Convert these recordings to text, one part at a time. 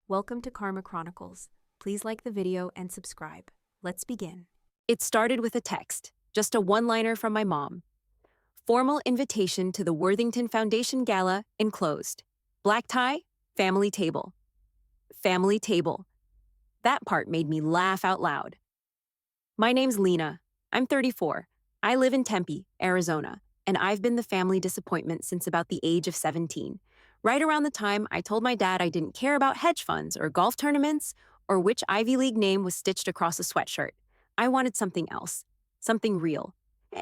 Welcome to Karma Chronicles. Please like the video and subscribe. Let's begin. It started with a text, just a one-liner from my mom. Formal invitation to the Worthington Foundation Gala enclosed. Black tie, family table. Family table. That part made me laugh out loud. My name's Lena. I'm 34. I live in Tempe, Arizona, and I've been the family disappointment since about the age of 17. Right around the time I told my dad I didn't care about hedge funds or golf tournaments or which Ivy League name was stitched across a sweatshirt. I wanted something else, something real.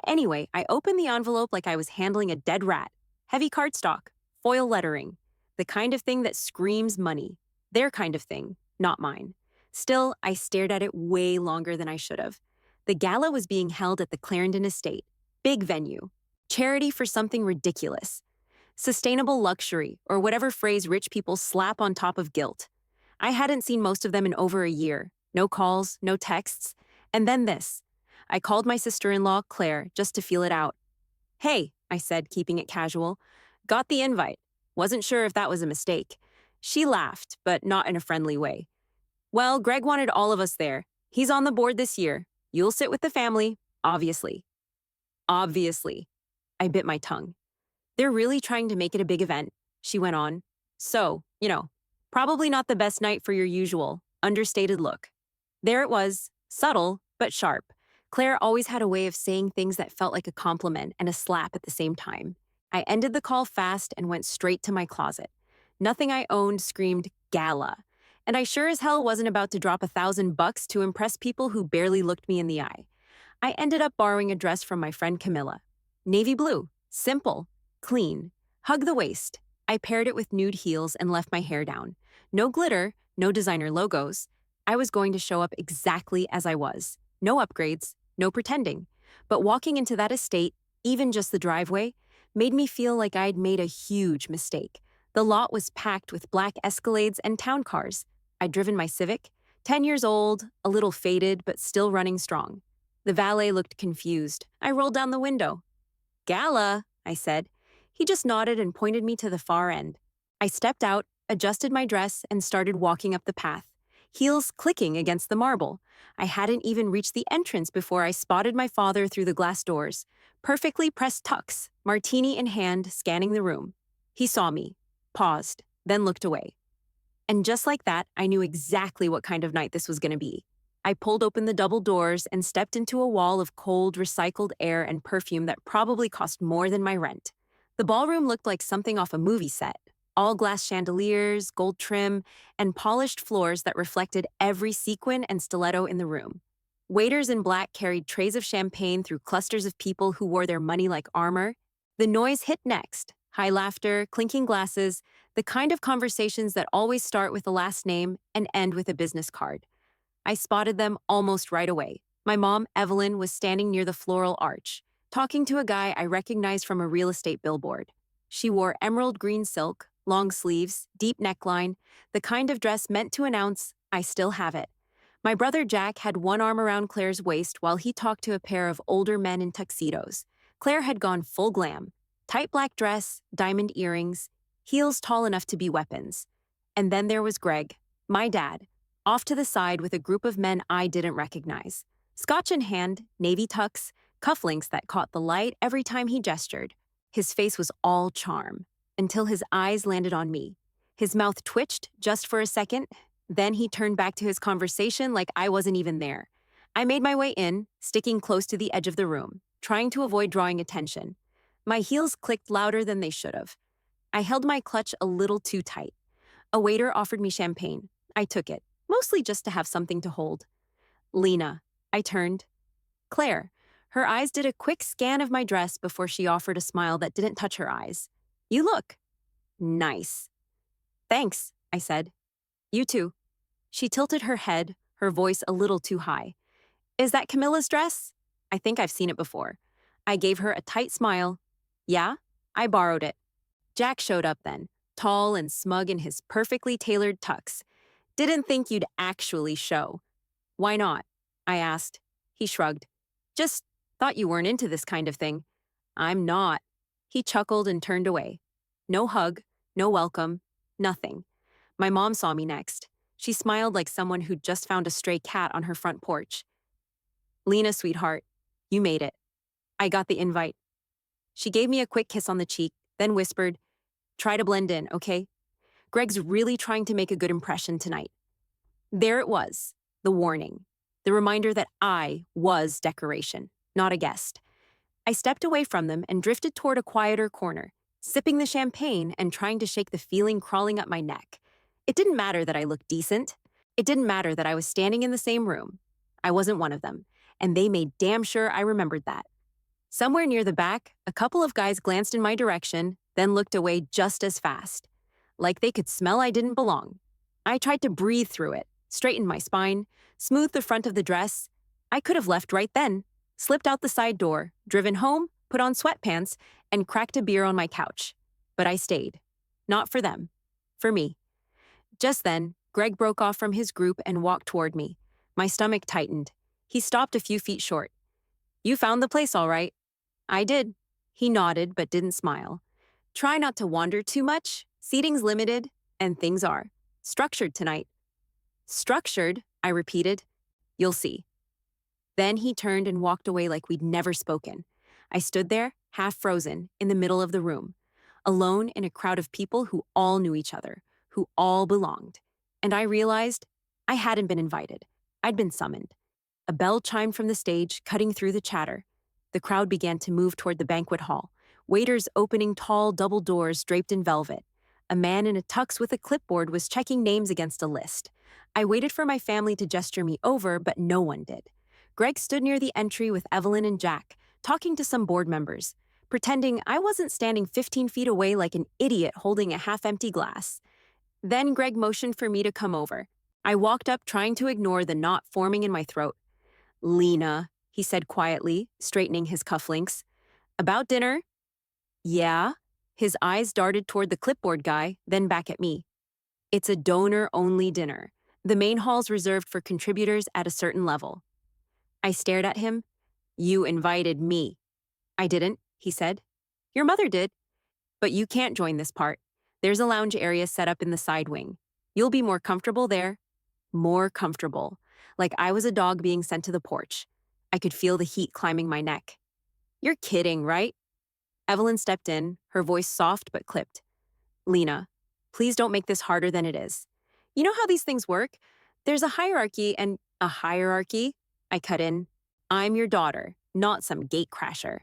Anyway, I opened the envelope like I was handling a dead rat. Heavy cardstock, foil lettering, the kind of thing that screams money. Their kind of thing, not mine. Still, I stared at it way longer than I should have. The gala was being held at the Clarendon Estate. Big venue. Charity for something ridiculous. Sustainable luxury, or whatever phrase rich people slap on top of guilt. I hadn't seen most of them in over a year. No calls, no texts. And then this. I called my sister-in-law, Claire, just to feel it out. "Hey," I said, keeping it casual. "Got the invite. Wasn't sure if that was a mistake." She laughed, but not in a friendly way. "Well, Greg wanted all of us there. He's on the board this year. You'll sit with the family, obviously." Obviously. I bit my tongue. "They're really trying to make it a big event," she went on. "So, probably not the best night for your usual, understated look." There it was, subtle, but sharp. Claire always had a way of saying things that felt like a compliment and a slap at the same time. I ended the call fast and went straight to my closet. Nothing I owned screamed gala, and I sure as hell wasn't about to drop $1,000 to impress people who barely looked me in the eye. I ended up borrowing a dress from my friend Camilla. Navy blue, simple, clean, hug the waist. I paired it with nude heels and left my hair down. No glitter, no designer logos. I was going to show up exactly as I was. No upgrades, no pretending. But walking into that estate, even just the driveway, made me feel like I'd made a huge mistake. The lot was packed with black Escalades and town cars. I'd driven my Civic, 10 years old, a little faded, but still running strong. The valet looked confused. I rolled down the window. "Gala," I said. He just nodded and pointed me to the far end. I stepped out, adjusted my dress, and started walking up the path, heels clicking against the marble. I hadn't even reached the entrance before I spotted my father through the glass doors, perfectly pressed tux, martini in hand, scanning the room. He saw me, paused, then looked away. And just like that, I knew exactly what kind of night this was going to be. I pulled open the double doors and stepped into a wall of cold, recycled air and perfume that probably cost more than my rent. The ballroom looked like something off a movie set. All glass chandeliers, gold trim, and polished floors that reflected every sequin and stiletto in the room. Waiters in black carried trays of champagne through clusters of people who wore their money like armor. The noise hit next. High laughter, clinking glasses, the kind of conversations that always start with the last name and end with a business card. I spotted them almost right away. My mom, Evelyn, was standing near the floral arch, talking to a guy I recognized from a real estate billboard. She wore emerald green silk, long sleeves, deep neckline, the kind of dress meant to announce, "I still have it." My brother Jack had one arm around Claire's waist while he talked to a pair of older men in tuxedos. Claire had gone full glam. Tight black dress, diamond earrings, heels tall enough to be weapons. And then there was Greg, my dad, off to the side with a group of men I didn't recognize. Scotch in hand, navy tux, cufflinks that caught the light every time he gestured. His face was all charm, until his eyes landed on me. His mouth twitched just for a second, then he turned back to his conversation like I wasn't even there. I made my way in, sticking close to the edge of the room, trying to avoid drawing attention. My heels clicked louder than they should have. I held my clutch a little too tight. A waiter offered me champagne. I took it, mostly just to have something to hold. "Lena." I turned. "Claire." Her eyes did a quick scan of my dress before she offered a smile that didn't touch her eyes. "You look nice." "Thanks," I said. "You too." She tilted her head, her voice a little too high. "Is that Camilla's dress? I think I've seen it before." I gave her a tight smile. "Yeah, I borrowed it." Jack showed up then, tall and smug in his perfectly tailored tux. "Didn't think you'd actually show." "Why not?" I asked. He shrugged. "Just thought you weren't into this kind of thing." "I'm not." He chuckled and turned away. No hug, no welcome, nothing. My mom saw me next. She smiled like someone who'd just found a stray cat on her front porch. "Lena, sweetheart, you made it. I got the invite." She gave me a quick kiss on the cheek, then whispered, "Try to blend in, okay? Greg's really trying to make a good impression tonight." There it was, the warning, the reminder that I was decoration, not a guest. I stepped away from them and drifted toward a quieter corner, sipping the champagne and trying to shake the feeling crawling up my neck. It didn't matter that I looked decent. It didn't matter that I was standing in the same room. I wasn't one of them, and they made damn sure I remembered that. Somewhere near the back, a couple of guys glanced in my direction, then looked away just as fast. Like they could smell I didn't belong. I tried to breathe through it, straightened my spine, smoothed the front of the dress. I could have left right then, slipped out the side door, driven home, put on sweatpants, and cracked a beer on my couch. But I stayed. Not for them. For me. Just then, Greg broke off from his group and walked toward me. My stomach tightened. He stopped a few feet short. "You found the place all right." "I did." He nodded but didn't smile. "Try not to wander too much. Seating's limited, and things are structured tonight." "Structured?" I repeated. "You'll see." Then he turned and walked away like we'd never spoken. I stood there, half frozen, in the middle of the room, alone in a crowd of people who all knew each other, who all belonged. And I realized I hadn't been invited. I'd been summoned. A bell chimed from the stage, cutting through the chatter. The crowd began to move toward the banquet hall, waiters opening tall double doors draped in velvet. A man in a tux with a clipboard was checking names against a list. I waited for my family to gesture me over, but no one did. Greg stood near the entry with Evelyn and Jack, talking to some board members, pretending I wasn't standing 15 feet away like an idiot holding a half-empty glass. Then Greg motioned for me to come over. I walked up, trying to ignore the knot forming in my throat. "Lena," he said quietly, straightening his cufflinks. "About dinner?" "Yeah." His eyes darted toward the clipboard guy, then back at me. "It's a donor-only dinner. The main hall's reserved for contributors at a certain level." I stared at him. "You invited me." "I didn't," he said. "Your mother did. But you can't join this part. There's a lounge area set up in the side wing. You'll be more comfortable there." More comfortable. Like I was a dog being sent to the porch. I could feel the heat climbing my neck. "You're kidding, right?" Evelyn stepped in, her voice soft but clipped. "Lena, please don't make this harder than it is. You know how these things work? There's a hierarchy and a hierarchy." I cut in. "I'm your daughter, not some gate crasher."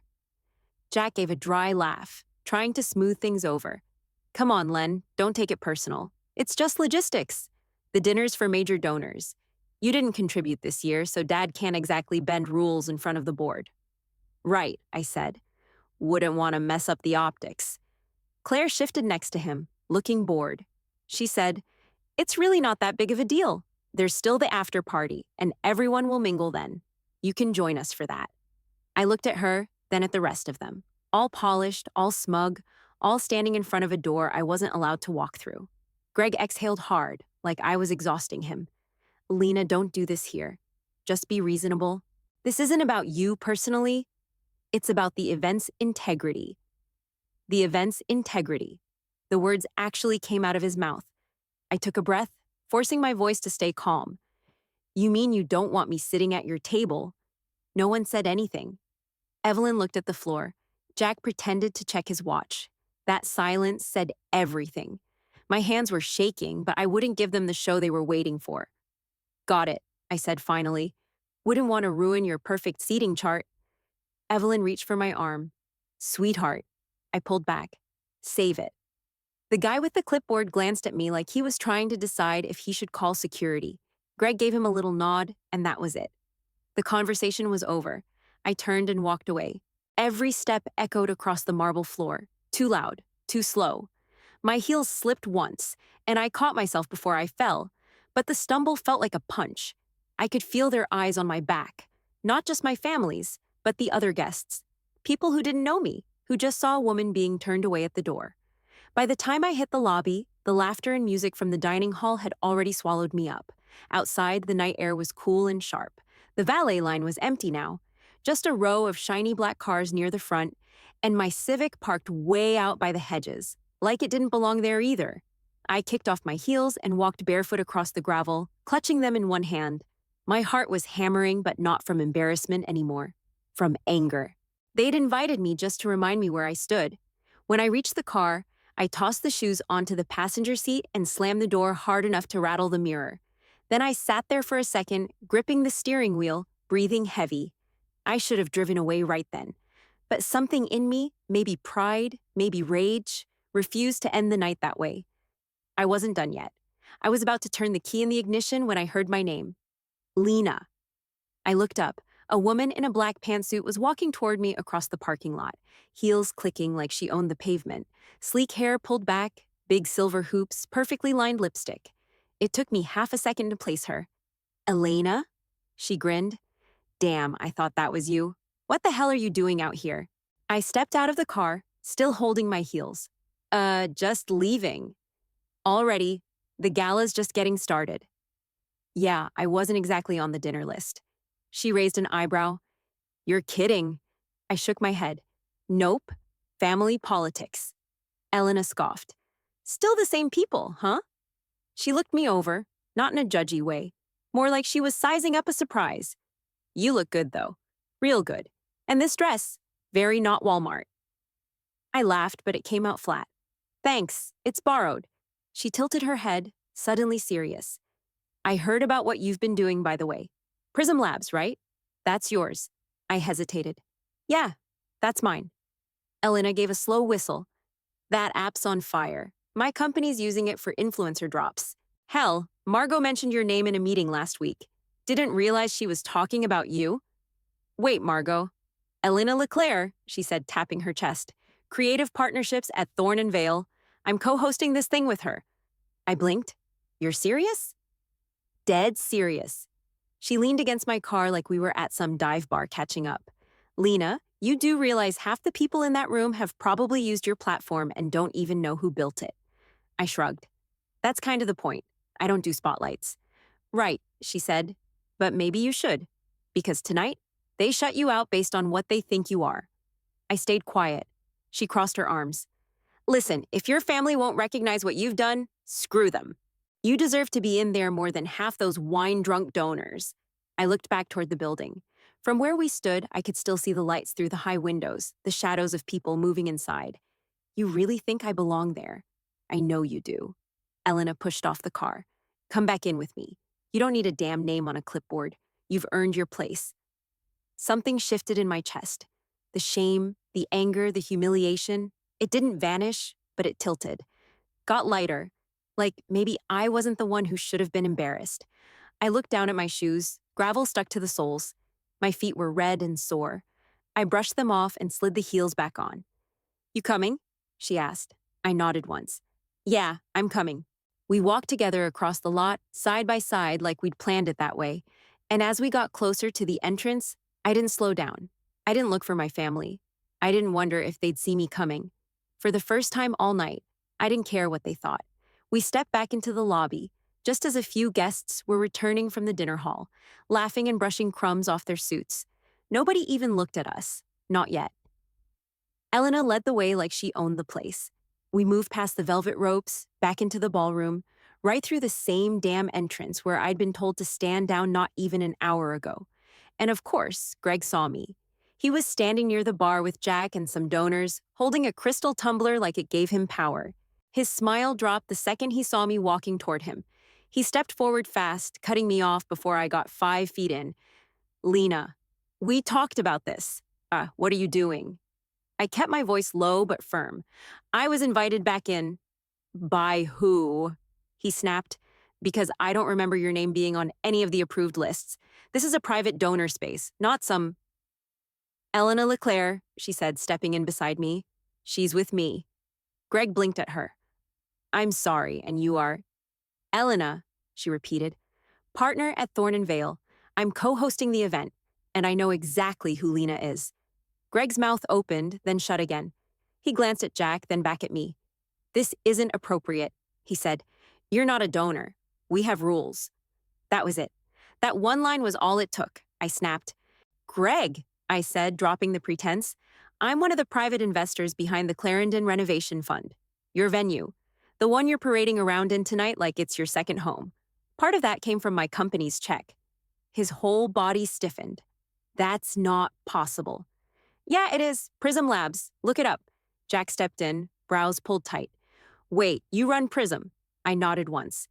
Jack gave a dry laugh, trying to smooth things over. "Come on, Len, don't take it personal. It's just logistics. The dinner's for major donors. You didn't contribute this year, so Dad can't exactly bend rules in front of the board." "Right," I said. "Wouldn't want to mess up the optics." Claire shifted next to him, looking bored. She said, "It's really not that big of a deal. There's still the after party, and everyone will mingle then. You can join us for that." I looked at her, then at the rest of them, all polished, all smug, all standing in front of a door I wasn't allowed to walk through. Greg exhaled hard, like I was exhausting him. "Lena, don't do this here. Just be reasonable. This isn't about you personally. It's about the event's integrity." The event's integrity. The words actually came out of his mouth. I took a breath, forcing my voice to stay calm. "You mean you don't want me sitting at your table?" No one said anything. Evelyn looked at the floor. Jack pretended to check his watch. That silence said everything. My hands were shaking, but I wouldn't give them the show they were waiting for. "Got it," I said finally. "Wouldn't want to ruin your perfect seating chart." Evelyn reached for my arm. "Sweetheart." I pulled back. "Save it." The guy with the clipboard glanced at me like he was trying to decide if he should call security. Greg gave him a little nod, and that was it. The conversation was over. I turned and walked away. Every step echoed across the marble floor. Too loud, too slow. My heels slipped once, and I caught myself before I fell, but the stumble felt like a punch. I could feel their eyes on my back. Not just my family's, but the other guests. People who didn't know me, who just saw a woman being turned away at the door. By the time I hit the lobby, the laughter and music from the dining hall had already swallowed me up. Outside, the night air was cool and sharp. The valet line was empty now. Just a row of shiny black cars near the front, and my Civic parked way out by the hedges, like it didn't belong there either. I kicked off my heels and walked barefoot across the gravel, clutching them in one hand. My heart was hammering, but not from embarrassment anymore. From anger. They'd invited me just to remind me where I stood. When I reached the car, I tossed the shoes onto the passenger seat and slammed the door hard enough to rattle the mirror. Then I sat there for a second, gripping the steering wheel, breathing heavy. I should have driven away right then. But something in me, maybe pride, maybe rage, refused to end the night that way. I wasn't done yet. I was about to turn the key in the ignition when I heard my name. Lena. I looked up. A woman in a black pantsuit was walking toward me across the parking lot, heels clicking like she owned the pavement, sleek hair pulled back, big silver hoops, perfectly lined lipstick. It took me half a second to place her. Elena? She grinned. Damn, I thought that was you. What the hell are you doing out here? I stepped out of the car, still holding my heels. Just leaving. Already, the gala's just getting started. Yeah, I wasn't exactly on the dinner list. She raised an eyebrow. You're kidding. I shook my head. Nope. Family politics. Elena scoffed. Still the same people, huh? She looked me over, not in a judgy way, more like she was sizing up a surprise. You look good, though. Real good. And this dress, very not Walmart. I laughed, but it came out flat. Thanks, it's borrowed. She tilted her head, suddenly serious. I heard about what you've been doing, by the way. Prism Labs, right? That's yours. I hesitated. Yeah, that's mine. Elena gave a slow whistle. That app's on fire. My company's using it for influencer drops. Hell, Margot mentioned your name in a meeting last week. Didn't realize she was talking about you? Wait, Margot. Elena Leclerc, she said, tapping her chest. Creative partnerships at Thorn and Vale. I'm co-hosting this thing with her. I blinked. You're serious? Dead serious. She leaned against my car like we were at some dive bar catching up. Lena, you do realize half the people in that room have probably used your platform and don't even know who built it. I shrugged. That's kind of the point. I don't do spotlights. Right, she said. But maybe you should. Because tonight, they shut you out based on what they think you are. I stayed quiet. She crossed her arms. Listen, if your family won't recognize what you've done, screw them. You deserve to be in there more than half those wine-drunk donors. I looked back toward the building. From where we stood, I could still see the lights through the high windows, the shadows of people moving inside. You really think I belong there? I know you do. Elena pushed off the car. Come back in with me. You don't need a damn name on a clipboard. You've earned your place. Something shifted in my chest. The shame, the anger, the humiliation. It didn't vanish, but it tilted. Got lighter. Like maybe I wasn't the one who should have been embarrassed. I looked down at my shoes. Gravel stuck to the soles. My feet were red and sore. I brushed them off and slid the heels back on. You coming? She asked. I nodded once. Yeah, I'm coming. We walked together across the lot, side by side like we'd planned it that way. And as we got closer to the entrance, I didn't slow down. I didn't look for my family. I didn't wonder if they'd see me coming. For the first time all night, I didn't care what they thought. We stepped back into the lobby, just as a few guests were returning from the dinner hall, laughing and brushing crumbs off their suits. Nobody even looked at us. Not yet. Elena led the way like she owned the place. We moved past the velvet ropes, back into the ballroom, right through the same damn entrance where I'd been told to stand down not even an hour ago. And of course, Greg saw me. He was standing near the bar with Jack and some donors, holding a crystal tumbler like it gave him power. His smile dropped the second he saw me walking toward him. He stepped forward fast, cutting me off before I got 5 feet in. Lena, we talked about this. What are you doing? I kept my voice low but firm. I was invited back in. By who? He snapped. Because I don't remember your name being on any of the approved lists. This is a private donor space, not some... Elena Leclerc, she said, stepping in beside me. She's with me. Greg blinked at her. I'm sorry, and you are... Elena, she repeated. Partner at Thorn and Vale. I'm co-hosting the event, and I know exactly who Lena is. Greg's mouth opened, then shut again. He glanced at Jack, then back at me. This isn't appropriate, he said. You're not a donor. We have rules. That was it. That one line was all it took. I snapped. Greg, I said, dropping the pretense. I'm one of the private investors behind the Clarendon Renovation Fund. Your venue. The one you're parading around in tonight like it's your second home. Part of that came from my company's check. His whole body stiffened. That's not possible. Yeah, it is. Prism Labs. Look it up. Jack stepped in, brows pulled tight. Wait, you run Prism? I nodded once.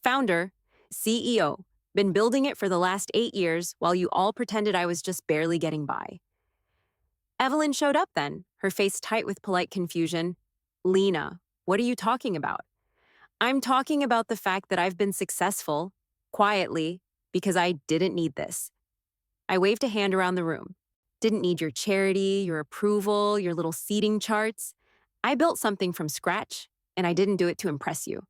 Founder, CEO. Been building it for the last 8 years while you all pretended I was just barely getting by. Evelyn showed up then, her face tight with polite confusion. Lena, what are you talking about? I'm talking about the fact that I've been successful, quietly, because I didn't need this. I waved a hand around the room. Didn't need your charity, your approval, your little seating charts. I built something from scratch, and I didn't do it to impress you.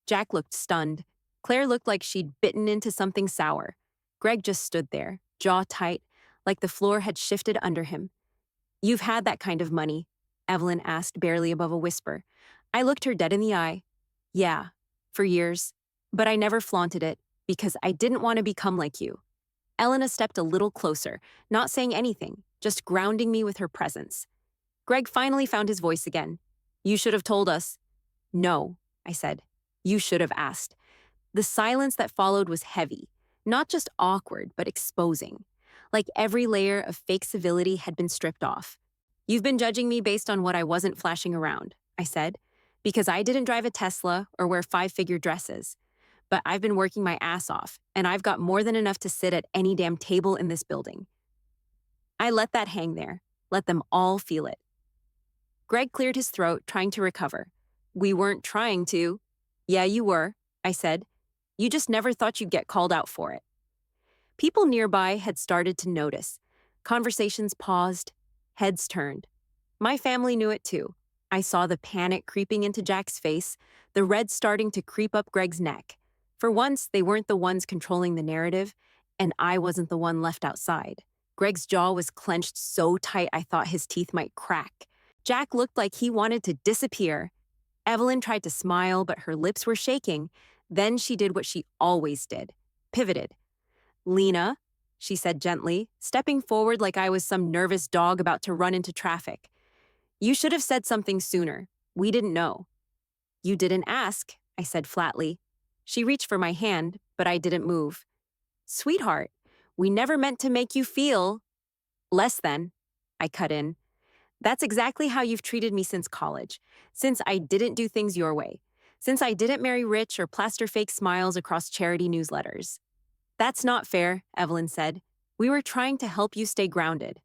Jack looked stunned. Claire looked like she'd bitten into something sour. Greg just stood there, jaw tight, like the floor had shifted under him. You've had that kind of money, Evelyn asked barely above a whisper. I looked her dead in the eye. Yeah, for years. But I never flaunted it, because I didn't want to become like you. Elena stepped a little closer, not saying anything, just grounding me with her presence. Greg finally found his voice again. You should have told us. No, I said. You should have asked. The silence that followed was heavy, not just awkward, but exposing. Like every layer of fake civility had been stripped off. You've been judging me based on what I wasn't flashing around, I said, because I didn't drive a Tesla or wear 5-figure dresses. But I've been working my ass off, and I've got more than enough to sit at any damn table in this building. I let that hang there, let them all feel it. Greg cleared his throat, trying to recover. We weren't trying to. Yeah, you were, I said. You just never thought you'd get called out for it. People nearby had started to notice. Conversations paused, heads turned. My family knew it too. I saw the panic creeping into Jack's face, the red starting to creep up Greg's neck. For once, they weren't the ones controlling the narrative, and I wasn't the one left outside. Greg's jaw was clenched so tight I thought his teeth might crack. Jack looked like he wanted to disappear. Evelyn tried to smile, but her lips were shaking. Then she did what she always did, pivoted. Lena, she said gently, stepping forward like I was some nervous dog about to run into traffic. You should have said something sooner. We didn't know. You didn't ask, I said flatly. She reached for my hand, but I didn't move. Sweetheart, we never meant to make you feel less than, I cut in. That's exactly how you've treated me since college, since I didn't do things your way, since I didn't marry rich or plaster fake smiles across charity newsletters. That's not fair, Evelyn said. We were trying to help you stay grounded.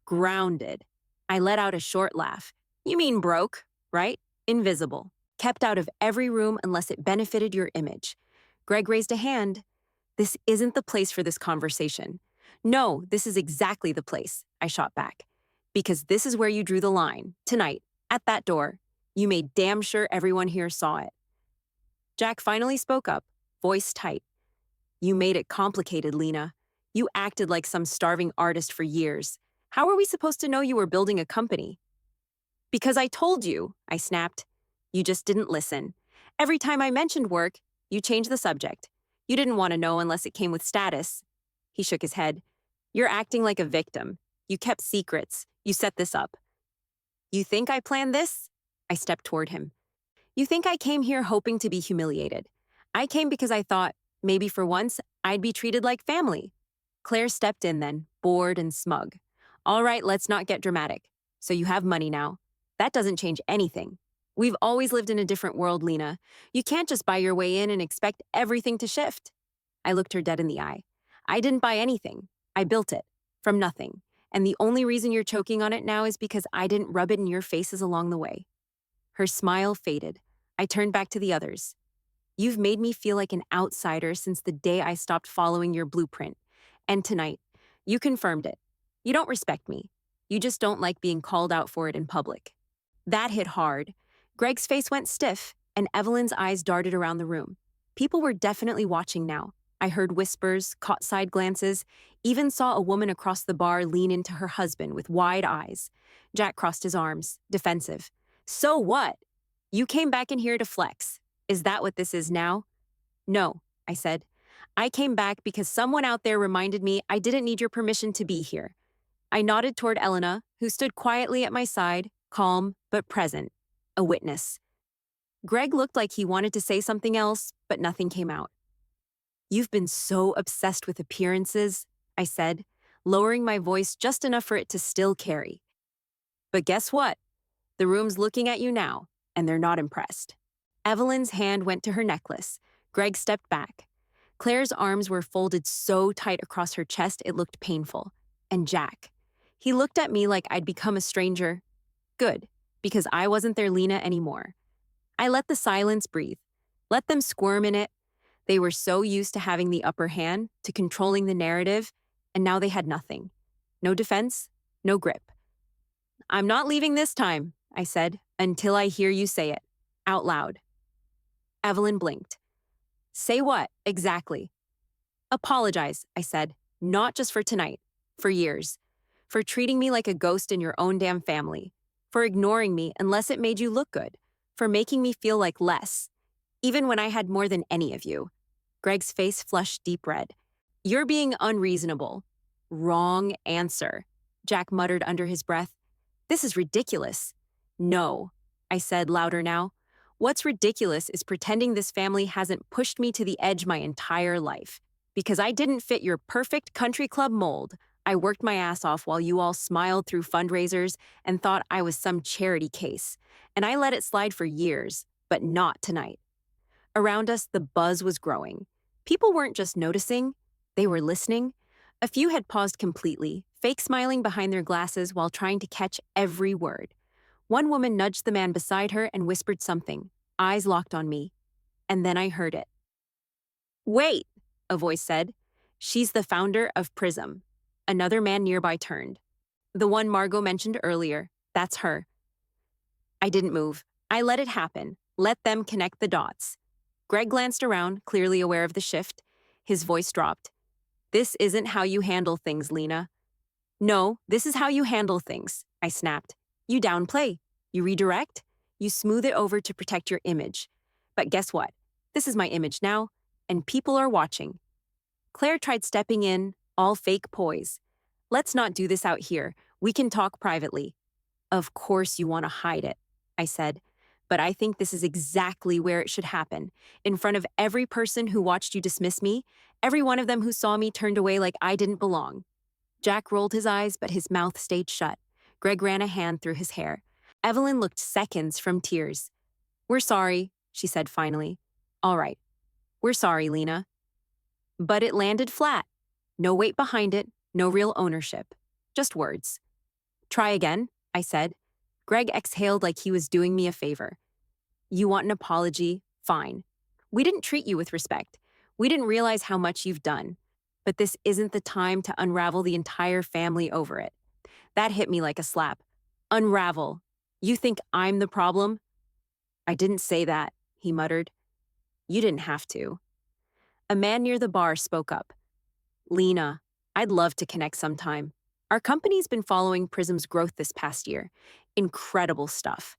Grounded. I let out a short laugh. You mean broke, right? Invisible. Kept out of every room unless it benefited your image. Greg raised a hand. This isn't the place for this conversation. No, this is exactly the place, I shot back. Because this is where you drew the line, tonight, at that door. You made damn sure everyone here saw it. Jack finally spoke up, voice tight. You made it complicated, Lena. You acted like some starving artist for years. How are we supposed to know you were building a company? Because I told you, I snapped. You just didn't listen. Every time I mentioned work, you changed the subject. You didn't want to know unless it came with status. He shook his head. You're acting like a victim. You kept secrets. You set this up. You think I planned this? I stepped toward him. You think I came here hoping to be humiliated. I came because I thought, maybe for once, I'd be treated like family. Claire stepped in then, bored and smug. All right, let's not get dramatic. So you have money now. That doesn't change anything. We've always lived in a different world, Lena. You can't just buy your way in and expect everything to shift. I looked her dead in the eye. I didn't buy anything. I built it. From nothing. And the only reason you're choking on it now is because I didn't rub it in your faces along the way. Her smile faded. I turned back to the others. You've made me feel like an outsider since the day I stopped following your blueprint. And tonight, you confirmed it. You don't respect me. You just don't like being called out for it in public. That hit hard. Greg's face went stiff, and Evelyn's eyes darted around the room. People were definitely watching now. I heard whispers, caught side glances, even saw a woman across the bar lean into her husband with wide eyes. Jack crossed his arms, defensive. So what? You came back in here to flex. Is that what this is now? No, I said. I came back because someone out there reminded me I didn't need your permission to be here. I nodded toward Elena, who stood quietly at my side, calm but present, a witness. Greg looked like he wanted to say something else, but nothing came out. "You've been so obsessed with appearances," I said, lowering my voice just enough for it to still carry. "But guess what? The room's looking at you now, and they're not impressed." Evelyn's hand went to her necklace. Greg stepped back. Claire's arms were folded so tight across her chest it looked painful. And Jack. He looked at me like I'd become a stranger. Good, because I wasn't their Lena anymore. I let the silence breathe. Let them squirm in it. They were so used to having the upper hand, to controlling the narrative, and now they had nothing. No defense, no grip. "I'm not leaving this time," I said, "until I hear you say it. Out loud." Evelyn blinked. "Say what, exactly?" "Apologize," I said, "not just for tonight, for years. For treating me like a ghost in your own damn family. For ignoring me unless it made you look good. For making me feel like less, even when I had more than any of you." Greg's face flushed deep red. "You're being unreasonable." "Wrong answer," Jack muttered under his breath. "This is ridiculous." "No," I said louder now. "What's ridiculous is pretending this family hasn't pushed me to the edge my entire life. Because I didn't fit your perfect country club mold. I worked my ass off while you all smiled through fundraisers and thought I was some charity case. And I let it slide for years, but not tonight." Around us, the buzz was growing. People weren't just noticing, they were listening. A few had paused completely, fake smiling behind their glasses while trying to catch every word. One woman nudged the man beside her and whispered something, eyes locked on me. And then I heard it. "Wait," a voice said. "She's the founder of Prism." Another man nearby turned. "The one Margot mentioned earlier, that's her." I didn't move. I let it happen. Let them connect the dots. Greg glanced around, clearly aware of the shift. His voice dropped. "This isn't how you handle things, Lena." "No, this is how you handle things," I snapped. "You downplay. You redirect. You smooth it over to protect your image. But guess what? This is my image now, and people are watching." Claire tried stepping in, all fake poise. "Let's not do this out here. We can talk privately." "Of course you want to hide it," I said. "But I think this is exactly where it should happen. In front of every person who watched you dismiss me, every one of them who saw me turned away like I didn't belong." Jack rolled his eyes, but his mouth stayed shut. Greg ran a hand through his hair. Evelyn looked seconds from tears. "We're sorry," she said finally. "All right. We're sorry, Lena." But it landed flat. No weight behind it, no real ownership. Just words. "Try again," I said. Greg exhaled like he was doing me a favor. "You want an apology? Fine. We didn't treat you with respect. We didn't realize how much you've done. But this isn't the time to unravel the entire family over it." That hit me like a slap. "Unravel. You think I'm the problem?" "I didn't say that," he muttered. "You didn't have to." A man near the bar spoke up. "Lena, I'd love to connect sometime. Our company's been following Prism's growth this past year. Incredible stuff."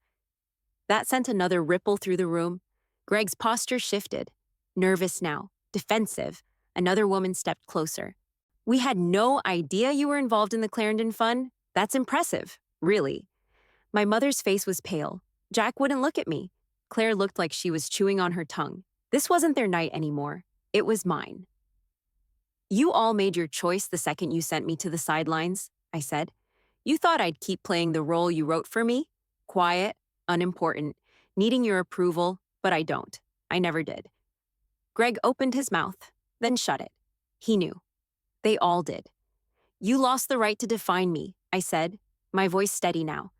That sent another ripple through the room. Greg's posture shifted. Nervous now, defensive. Another woman stepped closer. "We had no idea you were involved in the Clarendon Fund. That's impressive, really." My mother's face was pale. Jack wouldn't look at me. Claire looked like she was chewing on her tongue. This wasn't their night anymore. It was mine. "You all made your choice the second you sent me to the sidelines," I said. "You thought I'd keep playing the role you wrote for me? Quiet, unimportant, needing your approval, but I don't. I never did." Greg opened his mouth, then shut it. He knew. They all did. "You lost the right to define me," I said, my voice steady now.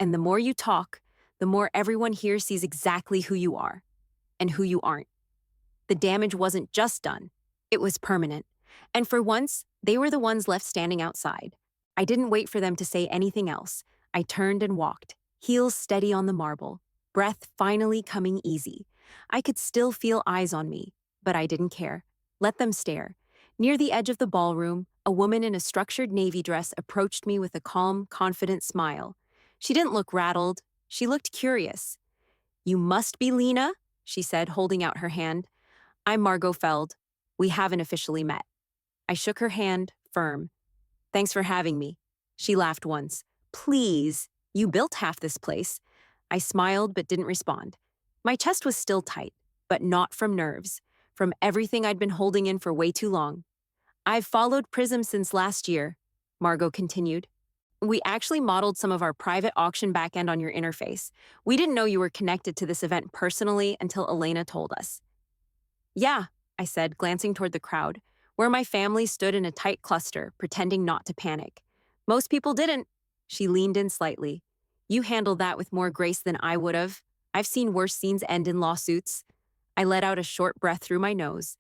"And the more you talk, the more everyone here sees exactly who you are and who you aren't." The damage wasn't just done. It was permanent. And for once, they were the ones left standing outside. I didn't wait for them to say anything else. I turned and walked, heels steady on the marble, breath finally coming easy. I could still feel eyes on me, but I didn't care. Let them stare. Near the edge of the ballroom, a woman in a structured navy dress approached me with a calm, confident smile. She didn't look rattled. She looked curious. "You must be Lena," she said, holding out her hand. "I'm Margot Feld. We haven't officially met." I shook her hand, firm. "Thanks for having me." She laughed once. "Please, you built half this place." I smiled but didn't respond. My chest was still tight, but not from nerves, from everything I'd been holding in for way too long. I've followed Prism since last year, Margot continued. We actually modeled some of our private auction backend on your interface. We didn't know you were connected to this event personally until Elena told us. Yeah, I said, glancing toward the crowd, where my family stood in a tight cluster, pretending not to panic. Most people didn't. She leaned in slightly. You handled that with more grace than I would have. I've seen worse scenes end in lawsuits. I let out a short breath through my nose.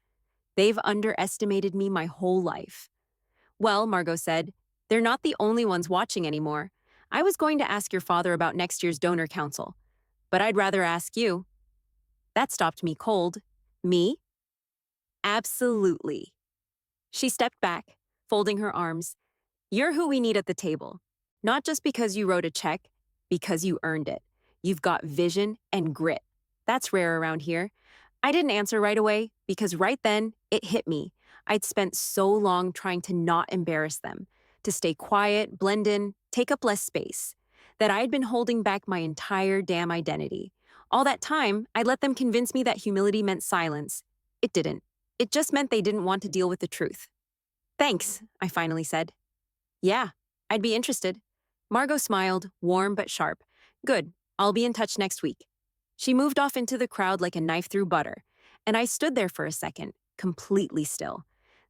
They've underestimated me my whole life. Well, Margot said, they're not the only ones watching anymore. I was going to ask your father about next year's donor council, but I'd rather ask you. That stopped me cold. Me? Absolutely. She stepped back, folding her arms. You're who we need at the table. Not just because you wrote a check, because you earned it. You've got vision and grit. That's rare around here. I didn't answer right away because right then it hit me. I'd spent so long trying to not embarrass them, to stay quiet, blend in, take up less space, that I'd been holding back my entire damn identity. All that time, I'd let them convince me that humility meant silence. It didn't. It just meant they didn't want to deal with the truth. Thanks, I finally said. Yeah, I'd be interested. Margot smiled, warm but sharp. Good, I'll be in touch next week. She moved off into the crowd like a knife through butter, and I stood there for a second, completely still.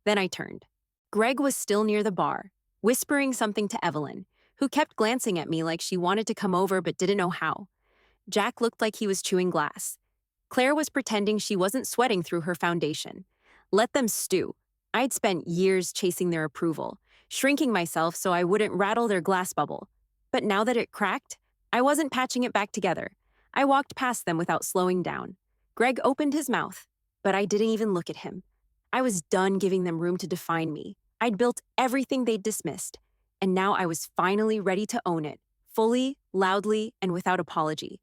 Then I turned. Greg was still near the bar, whispering something to Evelyn, who kept glancing at me like she wanted to come over but didn't know how. Jack looked like he was chewing glass. Claire was pretending she wasn't sweating through her foundation. Let them stew. I'd spent years chasing their approval, shrinking myself so I wouldn't rattle their glass bubble. But now that it cracked, I wasn't patching it back together. I walked past them without slowing down. Greg opened his mouth, but I didn't even look at him. I was done giving them room to define me. I'd built everything they'd dismissed, and now I was finally ready to own it, fully, loudly, and without apology.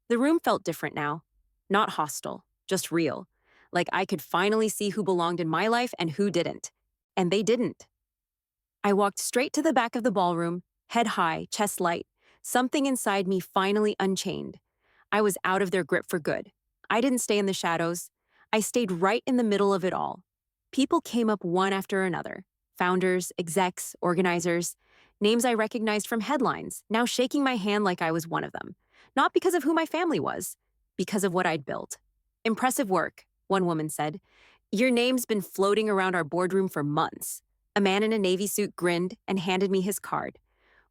The room felt different now. Not hostile, just real. Like I could finally see who belonged in my life and who didn't. And they didn't. I walked straight to the back of the ballroom, head high, chest light, something inside me finally unchained. I was out of their grip for good. I didn't stay in the shadows. I stayed right in the middle of it all. People came up one after another. Founders, execs, organizers, names I recognized from headlines, now shaking my hand like I was one of them. Not because of who my family was, because of what I'd built. Impressive work, one woman said. Your name's been floating around our boardroom for months. A man in a Navy suit grinned and handed me his card.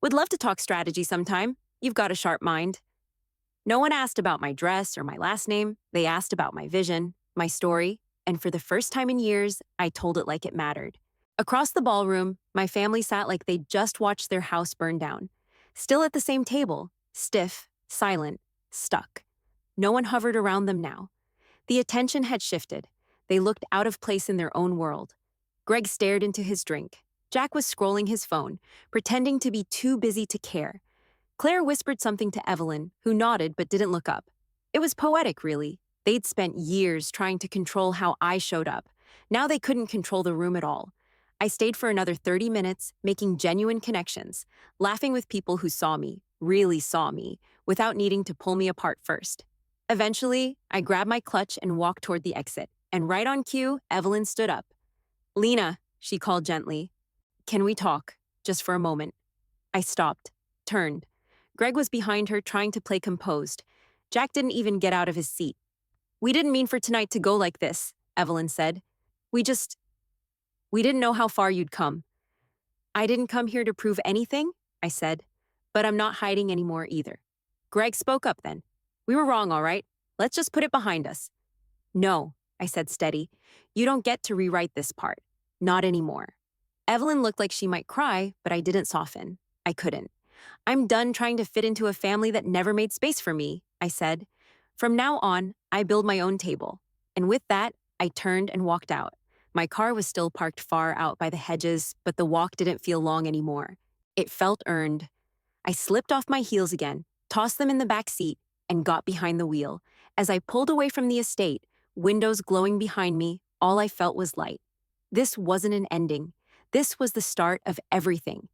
Would love to talk strategy sometime. You've got a sharp mind. No one asked about my dress or my last name. They asked about my vision, my story, and for the first time in years, I told it like it mattered. Across the ballroom, my family sat like they'd just watched their house burn down. Still at the same table, stiff, silent, stuck. No one hovered around them now. The attention had shifted. They looked out of place in their own world. Greg stared into his drink. Jack was scrolling his phone, pretending to be too busy to care. Claire whispered something to Evelyn, who nodded but didn't look up. It was poetic, really. They'd spent years trying to control how I showed up. Now they couldn't control the room at all. I stayed for another 30 minutes, making genuine connections, laughing with people who saw me, really saw me, without needing to pull me apart first. Eventually, I grabbed my clutch and walked toward the exit, and right on cue, Evelyn stood up. Lena, she called gently. Can we talk, just for a moment? I stopped, turned. Greg was behind her, trying to play composed. Jack didn't even get out of his seat. We didn't mean for tonight to go like this, Evelyn said. We didn't know how far you'd come. I didn't come here to prove anything, I said, but I'm not hiding anymore either. Greg spoke up then. We were wrong, all right? Let's just put it behind us. No, I said steady. You don't get to rewrite this part. Not anymore. Evelyn looked like she might cry, but I didn't soften. I couldn't. I'm done trying to fit into a family that never made space for me, I said. From now on, I build my own table. And with that, I turned and walked out. My car was still parked far out by the hedges, but the walk didn't feel long anymore. It felt earned. I slipped off my heels again, tossed them in the back seat, and got behind the wheel. As I pulled away from the estate, windows glowing behind me, all I felt was light. This wasn't an ending. This was the start of everything.